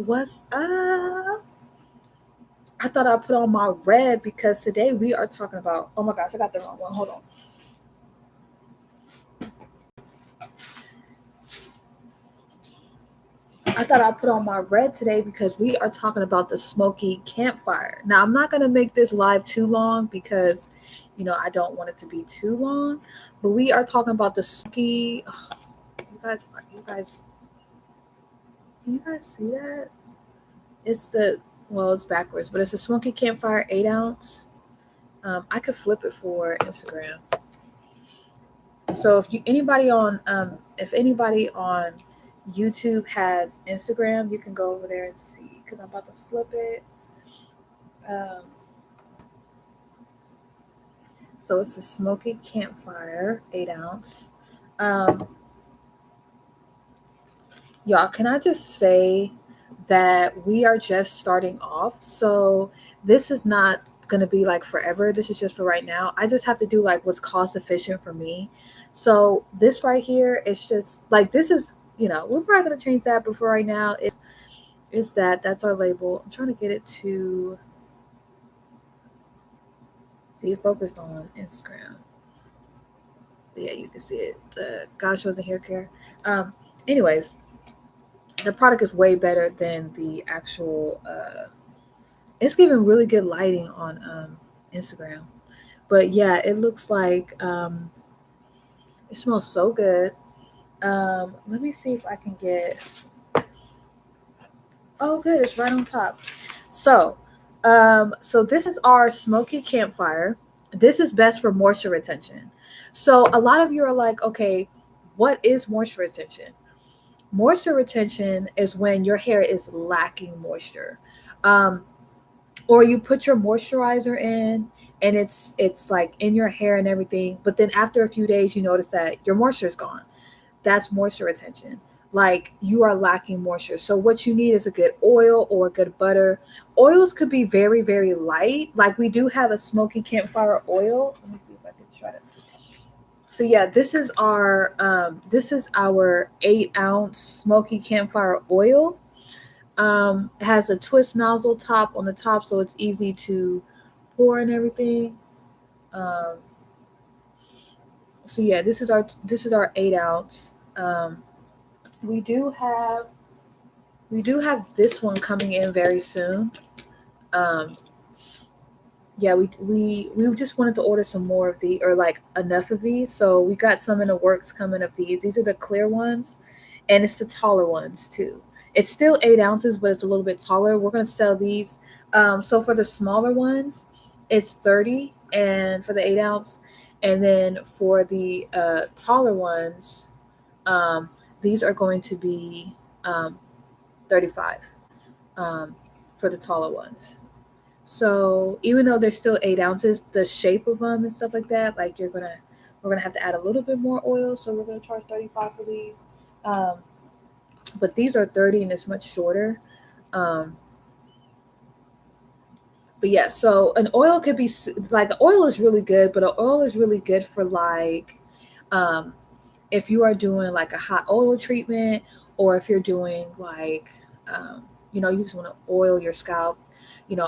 What's up? I thought I put on my red because today we are talking about. Oh my gosh, I got the wrong one. Hold on. I thought I put on my red today because we are talking about the Smoky Campfire. Now, I'm not going to make this live too long because, I don't want it to be too long. But we are talking about the Smoky. Can you guys see that? It's it's backwards, but it's a Smoky Campfire 8 ounce. I could flip it for Instagram. So if anybody on YouTube has Instagram, you can go over there and see because I'm about to flip it. Um, so it's a Smoky Campfire 8 ounce. Um, y'all, can I just say that we are just starting off? So this is not going to be like forever. This is just for right now. I just have to do like what's cost efficient for me. So this right here is just like this is, we're probably going to change that, but for right now is that's our label. I'm trying to get it to see focused on Instagram. But yeah, you can see it. The God shows the hair care. Anyways, the product is way better than the actual it's giving really good lighting on Instagram. But yeah, it looks like it smells so good. Let me see if I can get. Oh, good, it's right on top. So, so this is our Smoky Campfire. This is best for moisture retention. So a lot of you are like, okay, what is moisture retention? Moisture retention is when your hair is lacking moisture. Um, or you put your moisturizer in and it's like in your hair and everything, but then after a few days you notice that your moisture is gone. That's moisture retention. Like you are lacking moisture. So what you need is a good oil or a good butter. Oils could be very, very light. Like we do have a Smoky Campfire oil. Let me see if I can try to. So yeah, this is our 8 ounce Smoky Campfire oil. It has a twist nozzle top on the top, so it's easy to pour and everything. Um, so yeah, this is our 8 ounce. We do have this one coming in very soon. Um, yeah, we just wanted to order some more of the or like enough of these, so we got some in the works coming of these. These are the clear ones, and it's the taller ones too. It's still 8 ounces, but it's a little bit taller. We're gonna sell these. So for the smaller ones, it's 30, and for the 8 ounce, and then for the taller ones, um, these are going to be 35 um, for the taller ones. So even though they're still 8 ounces, the shape of them and stuff like that, like we're gonna have to add a little bit more oil. So we're gonna charge 35 for these. Um, but these are 30 and it's much shorter. Um, but yeah, so an oil could be like oil is really good, but an oil is really good for like um, if you are doing like a hot oil treatment or if you're doing like you just want to oil your scalp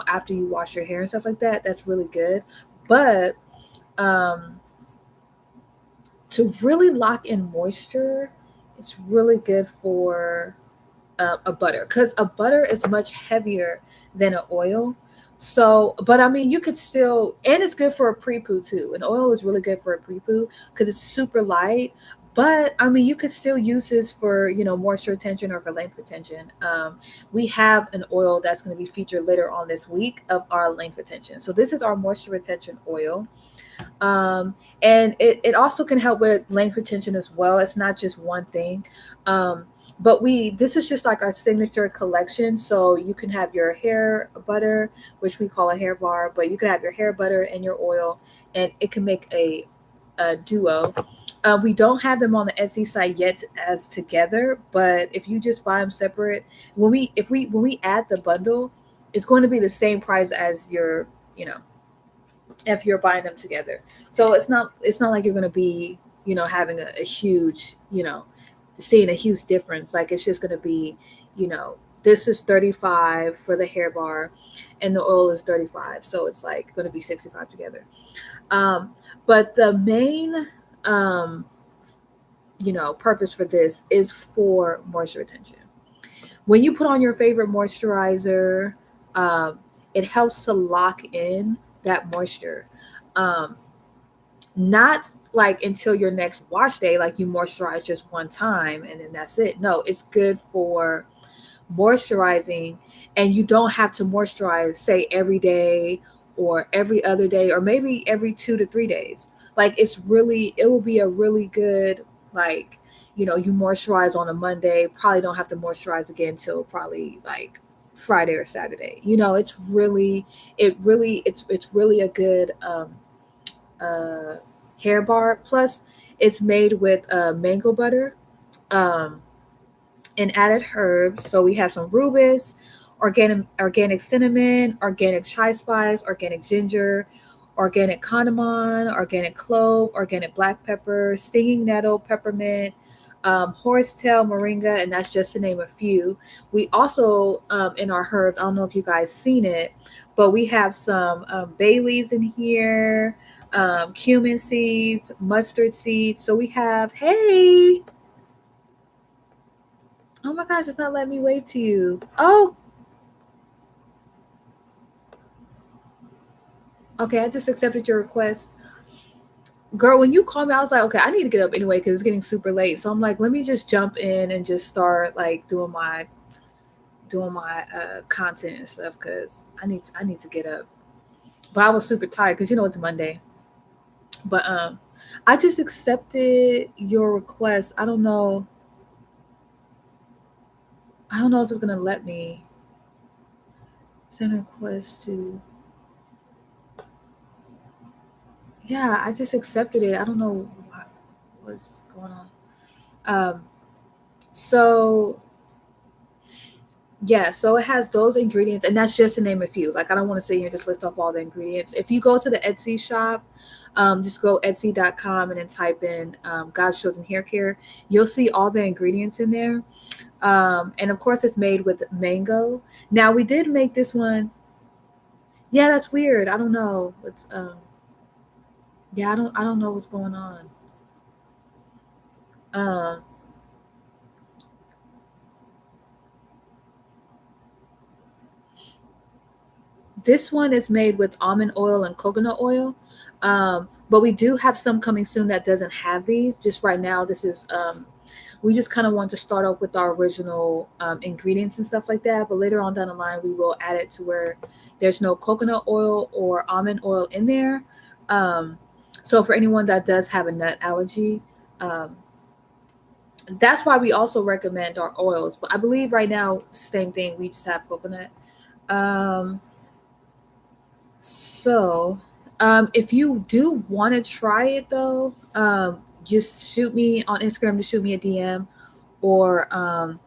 after you wash your hair and stuff like that. That's really good. But um, to really lock in moisture, it's really good for a butter because a butter is much heavier than an oil. So, but I mean, you could still, and it's good for a pre-poo too. An oil is really good for a pre-poo because it's super light. But I mean, you could still use this for moisture retention or for length retention. We have an oil that's going to be featured later on this week of our length retention. So this is our moisture retention oil. um, and it also can help with length retention as well. It's not just one thing. um, but this is just like our signature collection. So you can have your hair butter, which we call a hair bar, but you can have your hair butter and your oil, and it can make a duo. We don't have them on the Etsy site yet as together, but if you just buy them separate, when we add the bundle, it's going to be the same price as your, you know, if you're buying them together. So it's not like you're going to be, having a huge, seeing a huge difference. Like it's just going to be, you know, This is 35 for the hair bar, and the oil is 35. So it's like going to be 65 together. Um, but the main, um, purpose for this is for moisture retention. When you put on your favorite moisturizer, um, it helps to lock in that moisture. Um, Not like until your next wash day, like you moisturize just one time and then that's it. No, it's good for moisturizing, and you don't have to moisturize, say, every day or every other day or maybe every 2 to 3 days. Like it will be a really good, like, you moisturize on a Monday, probably don't have to moisturize again till probably like Friday or Saturday. It's really a good uh hair bar. Plus it's made with mango butter. Um and added herbs. So we have some rubus, organic cinnamon, organic chai spice, organic ginger, organic cardamom, organic clove, organic black pepper, stinging nettle, peppermint, horsetail, moringa, and that's just to name a few. We also, in our herbs, I don't know if you guys seen it, but we have some bay leaves in here, cumin seeds, mustard seeds. So we have, hey, oh my gosh, it's not letting me wave to you. Oh, okay, I just accepted your request. Girl, when you called me, I was like, okay, I need to get up anyway because it's getting super late. So I'm like, let me just jump in and just start like doing my content and stuff because I need to get up. But I was super tired because it's Monday. But I just accepted your request. I don't know if it's gonna let me send a request to. Yeah, I just accepted it. I don't know what's going on. Um, so yeah, so it has those ingredients, and that's just to name a few. Like I don't want to sit here and just list off all the ingredients. If you go to the Etsy shop, just go etsy.com and then type in God's Chosen Hair Care. You'll see all the ingredients in there. And of course, it's made with mango. Now we did make this one. Yeah, that's weird. I don't know. It's yeah, I don't know what's going on. Um, This one is made with almond oil and coconut oil. But we do have some coming soon that doesn't have these. Just right now, this is we just kind of want to start off with our original ingredients and stuff like that. But later on down the line, we will add it to where there's no coconut oil or almond oil in there. Um, so for anyone that does have a nut allergy, um, that's why we also recommend our oils. But I believe right now, same thing. We just have coconut. Um, So, if you do want to try it though, just shoot me on Instagram, just shoot me a DM, or on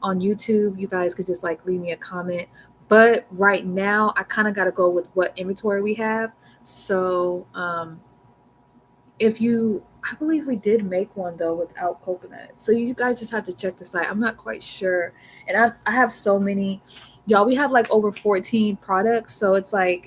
YouTube, you guys could just like leave me a comment. But right now, I kind of got to go with what inventory we have. So, if you, I believe we did make one though without coconut. So you guys just have to check the site. I'm not quite sure, and I have so many, y'all. We have like over 14 products, so it's like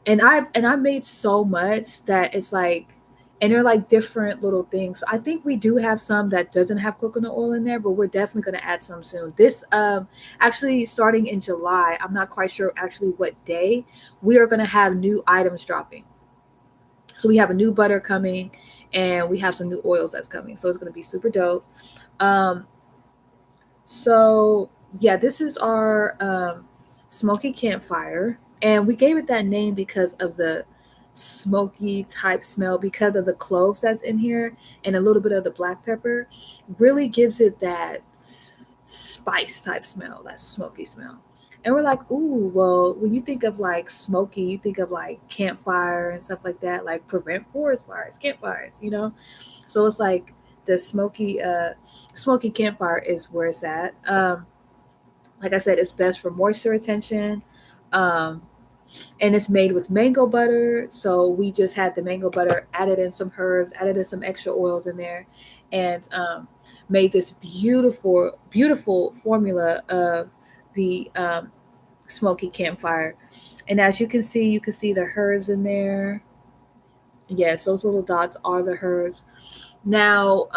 and I made so much that it's like, and they're like different little things. So I think we do have some that doesn't have coconut oil in there, but we're definitely going to add some soon. This actually starting in July, I'm not quite sure actually what day, we are going to have new items dropping. So we have a new butter coming, and we have some new oils that's coming, so it's going to be super dope. um so yeah, this is our Smoky Campfire, and we gave it that name because of the smoky type smell, because of the cloves that's in here and a little bit of the black pepper. Really gives it that spice type smell, that smoky smell. And we're like, ooh, well, when you think of like smoky, you think of like campfire and stuff like that, like prevent forest fires, campfires. So it's like the smoky campfire is where it's at. Like I said, it's best for moisture retention. Um, and it's made with mango butter. So we just had the mango butter, added in some herbs, added in some extra oils in there, and made this beautiful, beautiful formula of the Smoky Campfire. And as you can see the herbs in there. Yes, those little dots are the herbs. Now,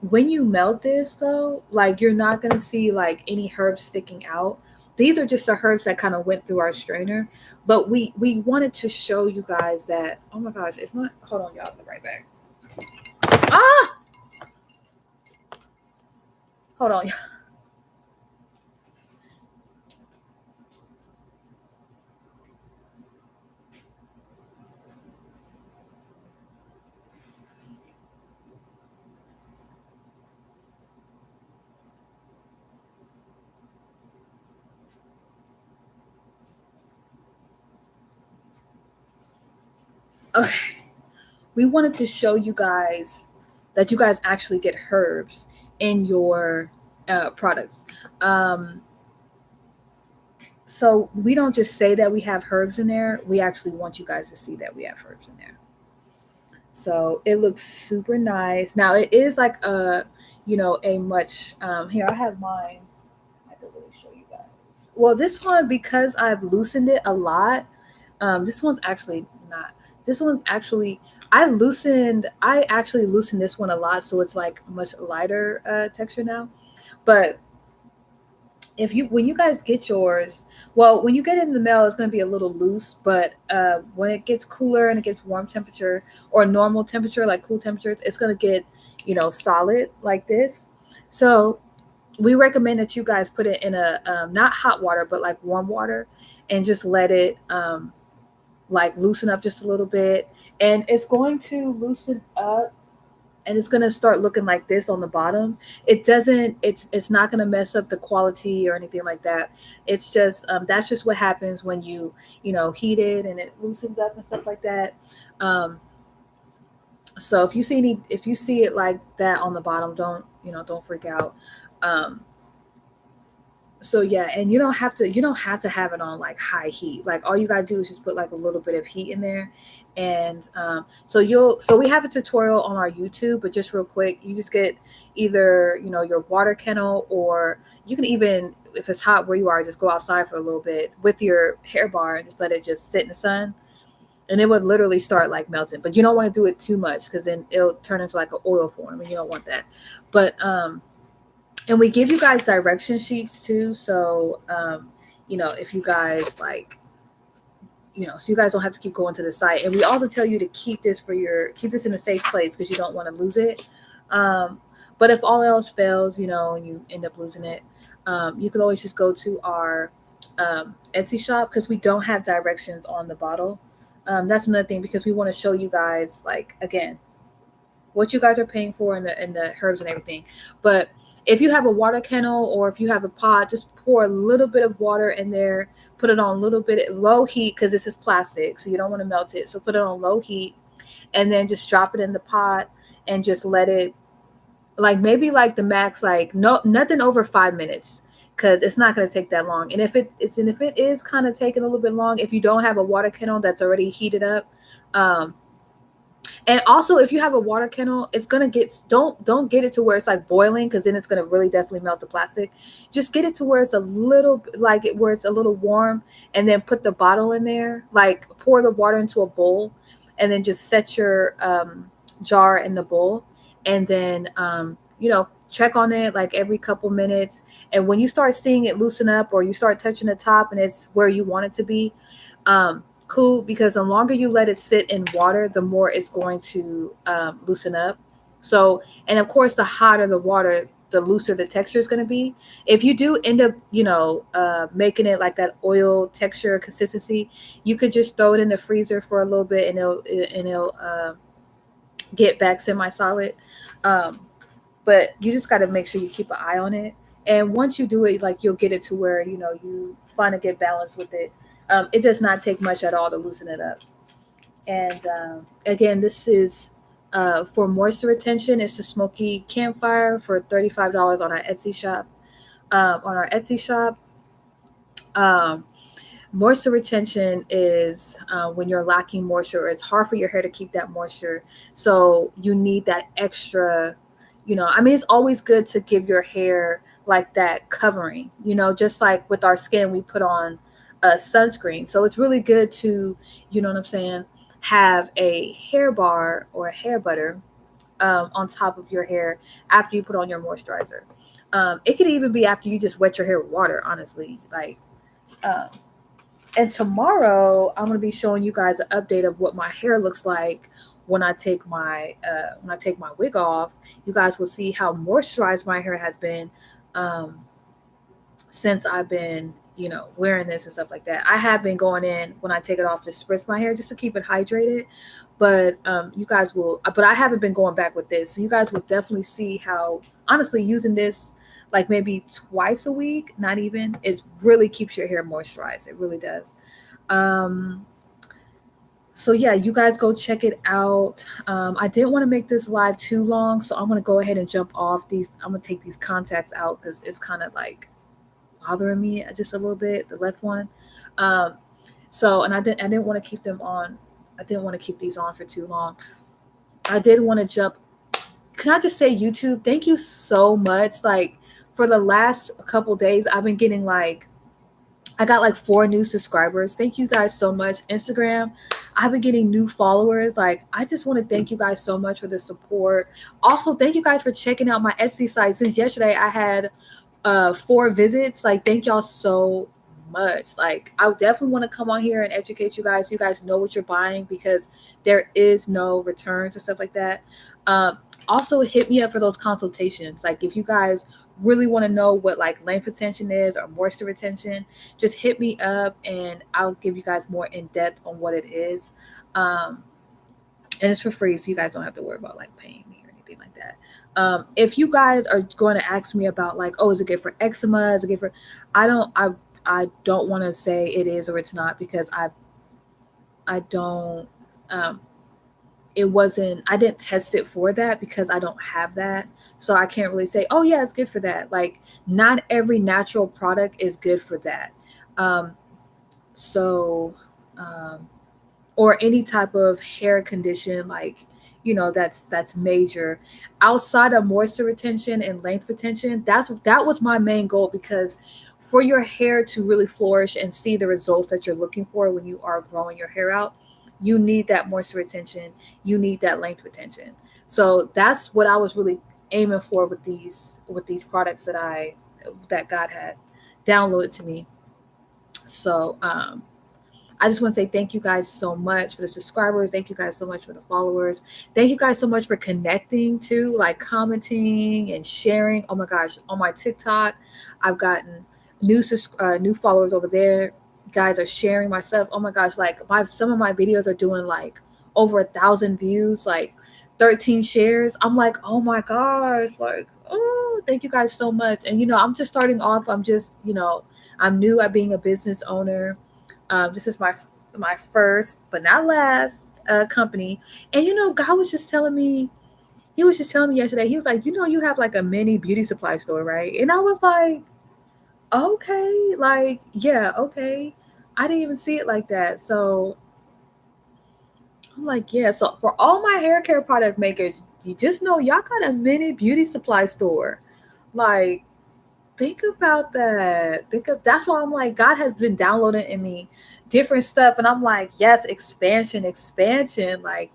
when you melt this though, like you're not gonna see like any herbs sticking out. These are just the herbs that kind of went through our strainer. But we wanted to show you guys that. Oh my gosh, it's not. Hold on, y'all. I'll be right back. Ah, hold on. Okay. We wanted to show you guys that you guys actually get herbs in your products. Um, so we don't just say that we have herbs in there. We actually want you guys to see that we have herbs in there. So it looks super nice. Now it is like a, a much here I have mine. I can really show you guys. Well, this one because I've loosened it a lot. This one's actually not. This one's actually I actually loosened this one a lot, so it's like much lighter texture now. But if you when you guys get yours, well, when you get it in the mail, it's going to be a little loose. But when it gets cooler and it gets warm temperature or normal temperature, like cool temperatures, it's going to get solid like this. So we recommend that you guys put it in a not hot water, but like warm water, and just let it like loosen up just a little bit. And it's going to loosen up and it's going to start looking like this on the bottom. It's not going to mess up the quality or anything like that. It's just that's just what happens when you heat it and it loosens up and stuff like that. um, so if you see it like that on the bottom, don't freak out. um, so yeah, and you don't have to have it on like high heat. Like all you gotta do is just put like a little bit of heat in there. And so we have a tutorial on our YouTube, but just real quick, you just get either your water kennel, or you can even, if it's hot where you are, just go outside for a little bit with your hair bar and just let it just sit in the sun, and it would literally start like melting. But you don't want to do it too much because then it'll turn into like an oil form, and you don't want that. But and we give you guys direction sheets too. So if you guys like, so you guys don't have to keep going to the site. And we also tell you to keep this in a safe place because you don't want to lose it. um, but if all else fails, and you end up losing it, you can always just go to our Etsy shop because we don't have directions on the bottle. That's another thing, because we want to show you guys, like, again, what you guys are paying for, and the herbs and everything. But if you have a water kennel or if you have a pot, just pour a little bit of water in there, put it on a little bit low heat because this is plastic, so you don't want to melt it. So put it on low heat, and then just drop it in the pot and just let it, like, maybe like the max, like, no, nothing over 5 minutes, because it's not going to take that long. And if it is kind of taking a little bit long, if you don't have a water kennel that's already heated up, um, and also, if you have a water kennel, it's gonna get don't get it to where it's like boiling, because then it's gonna really definitely melt the plastic. Just get it to where it's a little where it's a little warm, and then put the bottle in there. Like pour the water into a bowl, and then just set your jar in the bowl, and then check on it like every couple minutes. And when you start seeing it loosen up, or you start touching the top and it's where you want it to be, cool, because the longer you let it sit in water, the more it's going to loosen up. So, and of course, the hotter the water, the looser the texture is going to be. If you do end up, making it like that oil texture consistency, you could just throw it in the freezer for a little bit, and it'll get back semi-solid. Um, but you just got to make sure you keep an eye on it. And once you do it, like, you'll get it to where you find a good balance with it. It does not take much at all to loosen it up. And again, this is for moisture retention. It's the Smoky Campfire for $35 on our Etsy shop. On our Etsy shop, um, Moisture retention is when you're lacking moisture, or it's hard for your hair to keep that moisture. So you need that extra, I mean, it's always good to give your hair like that covering, just like with our skin, we put on a sunscreen. So it's really good to, you know what I'm saying, have a hair bar or a hair butter on top of your hair after you put on your moisturizer. It could even be after you just wet your hair with water, honestly. Um, and tomorrow I'm gonna be showing you guys an update of what my hair looks like when I take my wig off. You guys will see how moisturized my hair has been um, since I've been, wearing this and stuff like that. I have been going in when I take it off to spritz my hair just to keep it hydrated. But you guys will, but I haven't been going back with this. So you guys will definitely see how, honestly, using this like maybe twice a week, not even, it really keeps your hair moisturized. It really does. Um, so yeah, you guys go check it out. I didn't want to make this live too long, so I'm gonna go ahead and jump off these. I'm gonna take these contacts out because it's kind of like bothering me just a little bit, the left one. Um, so, and I didn't want to keep them on. I didn't want to keep these on for too long. I did want to jump. Can I just say, YouTube, thank you so much. Like for the last couple days, I've been getting like, I got like 4 new subscribers. Thank you guys so much. Instagram, I've been getting new followers. Like, I just want to thank you guys so much for the support. Also, thank you guys for checking out my Etsy site. Since yesterday, I had 4 visits. Like, thank y'all so much. Like, I definitely want to come on here and educate you guys. You guys know what you're buying because there is no returns and stuff like that. Um, Also, hit me up for those consultations. Like, if you guys really want to know what like length retention is or moisture retention, just hit me up and I'll give you guys more in depth on what it is. Um, and it's for free, so you guys don't have to worry about like paying me or anything like that. If you guys are going to ask me about like, oh, is it good for eczema? Is it good for? I don't. I don't want to say it is or it's not because I don't. Um, it wasn't. I didn't test it for that because I don't have that, so I can't really say, oh yeah, it's good for that. Like, not every natural product is good for that. Um, so. Um, or any type of hair condition like that's major outside of moisture retention and length retention. That was my main goal because for your hair to really flourish and see the results that you're looking for when you are growing your hair out, you need that moisture retention, you need that length retention. So that's what I was really aiming for with these products that God had downloaded to me. So I just want to say thank you guys so much for the subscribers. Thank you guys so much for the followers. Thank you guys so much for connecting too, like commenting and sharing. Oh my gosh, on my TikTok, I've gotten new followers over there. Guys are sharing my stuff. Oh my gosh, like some of my videos are doing like over 1,000 views, like 13 shares. I'm like, oh my gosh, like, oh, thank you guys so much. And I'm just starting off. I'm new at being a business owner. This is my first, but not last, company. And God was just telling me, He was just telling me yesterday. He was like, you have like a mini beauty supply store, right? And I was like, okay, like yeah, okay. I didn't even see it like that. So I'm like, yeah. So for all my hair care product makers, you just know y'all got a mini beauty supply store. Like, think about that. That's why I'm like, God has been downloading in me different stuff, and I'm like, yes, expansion, expansion, like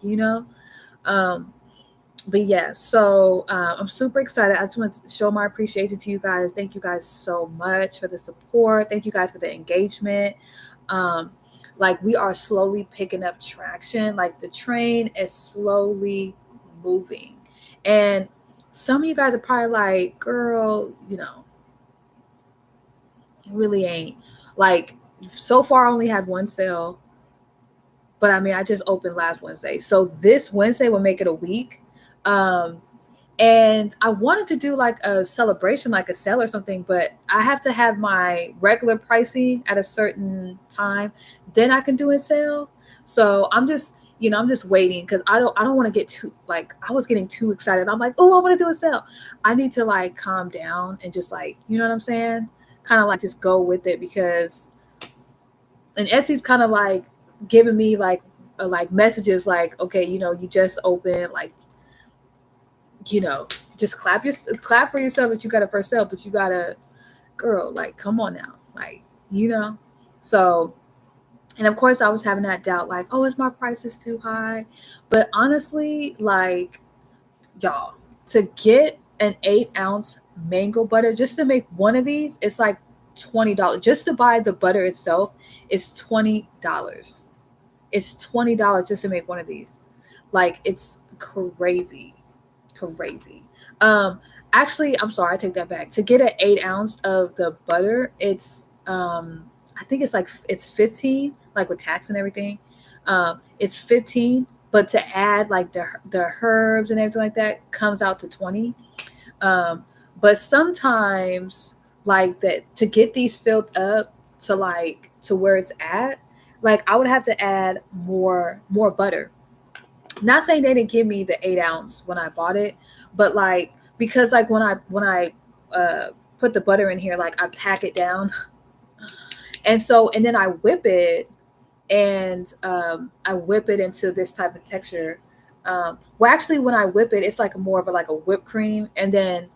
Um, but yeah, so I'm super excited. I just want to show my appreciation to you guys. Thank you guys so much for the support. Thank you guys for the engagement. Um, like we are slowly picking up traction. Like the train is slowly moving, and some of you guys are probably like, "Girl, it really ain't." Like so far, I only had one sale, but I mean, I just opened last Wednesday, so this Wednesday will make it a week. Um, and I wanted to do like a celebration, like a sale or something, but I have to have my regular pricing at a certain time, then I can do a sale. So I'm just waiting because I don't want to get too like I was getting too excited. I'm like, oh, I want to do a sale. I need to like calm down and just like, you know what I'm saying? Kind of like just go with it because and Essy's kind of like giving me like messages like, okay, you just open, like, you know, just clap for yourself that you got a first sale, but you gotta, girl, like, come on now, like, you know. So, and of course, I was having that doubt, like, oh, is my prices too high? But honestly, like, y'all, to get an 8-ounce mango butter just to make one of these, it's like $20. Just to buy the butter itself is $20. It's $20 just to make one of these. Like, it's crazy, crazy. Um, Actually, I'm sorry, I take that back. To get an 8 ounce of the butter, I think it's like it's 15, like with tax and everything. It's 15, but to add like the herbs and everything like that comes out to 20. Um, but sometimes, like, that to get these filled up to like to where it's at, like I would have to add more butter. Not saying they didn't give me the 8 ounce when I bought it, but like, because like when I uh put the butter in here, like I pack it down, and then I whip it, and I whip it into this type of texture. Well, actually, when I whip it, it's like more of like a whipped cream, and then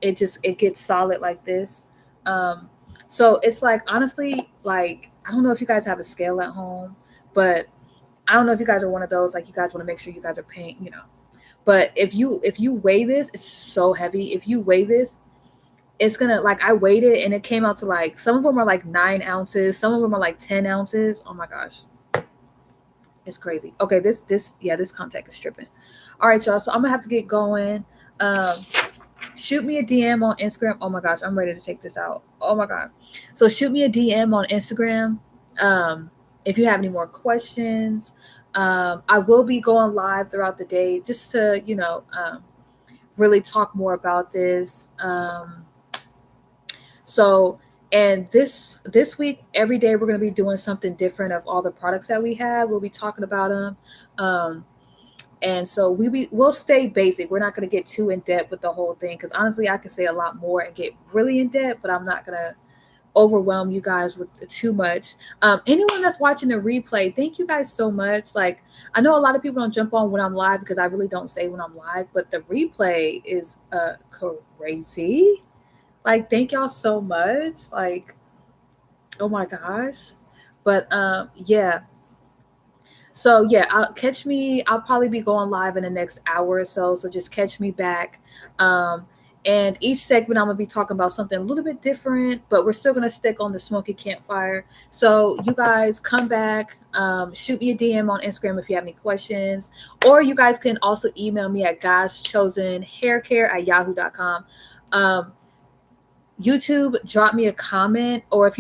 it gets solid like this. Um, so it's like, honestly, like, I don't know if you guys have a scale at home, but I don't know if you guys are one of those, like, you guys want to make sure you guys are paying, you know. But if you weigh this, it's so heavy. If you weigh this, it's gonna, like, I weighed it and it came out to like, some of them are like 9 ounces, some of them are like 10 ounces. Oh my gosh, it's crazy. Okay, this contact is tripping. All right, y'all. So I'm gonna have to get going. Um, Shoot me a DM on Instagram. Oh my gosh, I'm ready to take this out. Oh my god. So shoot me a DM on Instagram. Um, if you have any more questions. I will be going live throughout the day just to, really talk more about this. So, and this week, every day we're going to be doing something different of all the products that we have. We'll be talking about them. Um, and so we'll stay basic. We're not going to get too in depth with the whole thing, because honestly, I could say a lot more and get really in depth, but I'm not going to overwhelm you guys with too much. Anyone that's watching the replay, thank you guys so much. Like, I know a lot of people don't jump on when I'm live because I really don't say when I'm live, but the replay is crazy. Like, thank y'all so much. Like, oh my gosh. But yeah, so yeah, I'll probably be going live in the next hour or so. So just catch me back. Um, and each segment I'm gonna be talking about something a little bit different, but we're still gonna stick on the Smoky Campfire. So you guys come back, shoot me a DM on Instagram if you have any questions, or you guys can also email me at guyschosenhaircare@yahoo.com. Um, YouTube, drop me a comment, or if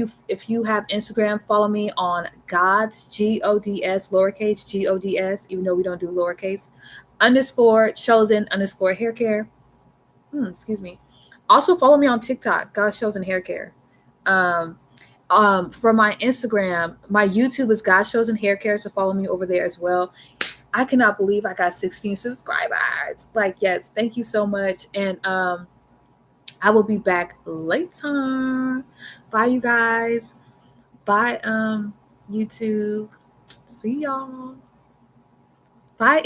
you have Instagram, follow me on Gods, GODS, lowercase GODS, even though we don't do lowercase, underscore chosen underscore hair care. Excuse me. Also follow me on TikTok, God's Chosen Hair Care. Um, for my Instagram, my YouTube is God's Chosen Hair Care, so follow me over there as well. I cannot believe I got 16 subscribers. Like, yes, thank you so much. And I will be back later. Bye, you guys. Bye, YouTube. See y'all. Bye,